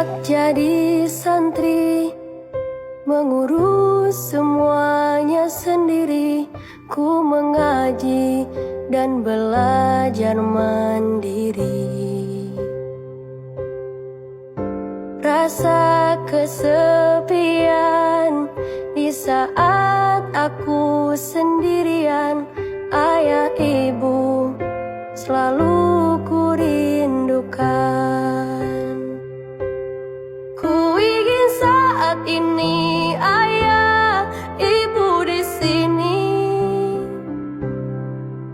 Sejak jadi santri, mengurus semuanya sendiri. Ku mengaji dan belajar mandiri. Rasa kesepian di saat aku sendirian. Ayah ibu selalu ku rindukan. Ku ingin saat ini ayah ibu di sini.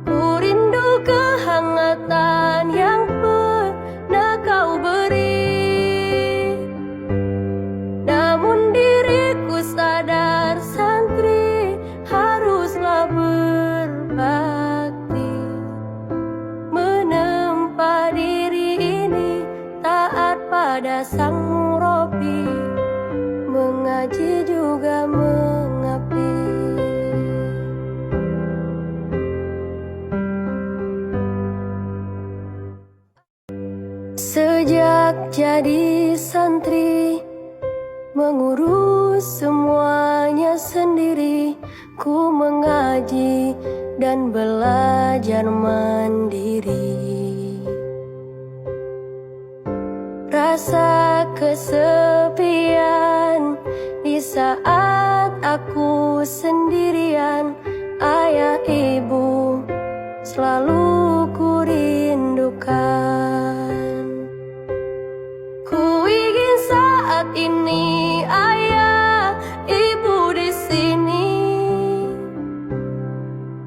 Ku rindu kehangatan yang pernah kau beri. Namun diriku sadar santri haruslah berbakti. Menempa diri ini taat pada sang murabi, mengaji juga mengabdi. Sejak jadi santri, mengurus semuanya sendiri. Ku mengaji dan belajar mandiri. Rasa kesepian di saat aku sendirian. Ayah ibu selalu ku rindukan. Ku ingin saat ini ayah ibu di sini.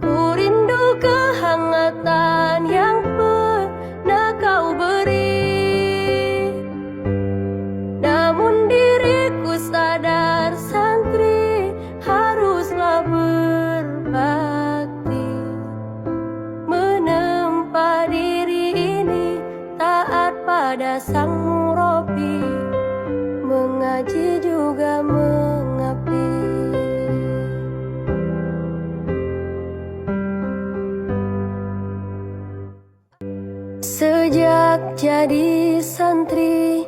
Ku rindu kehangatan yang pernah kau beri. Namun diriku sadar santri haruslah berbakti. Menempa diri ini taat pada sang murabi, mengaji juga mengabdi. Sejak jadi santri,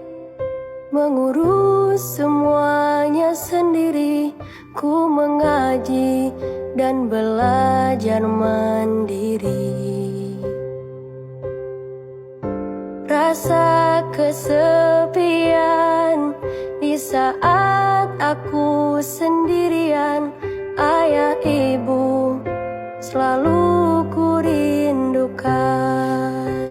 mengurus semuanya sendiri. Ku mengaji dan belajar mandiri. Rasa kesepian di saat aku sendirian. Ayah ibu selalu ku rindukan.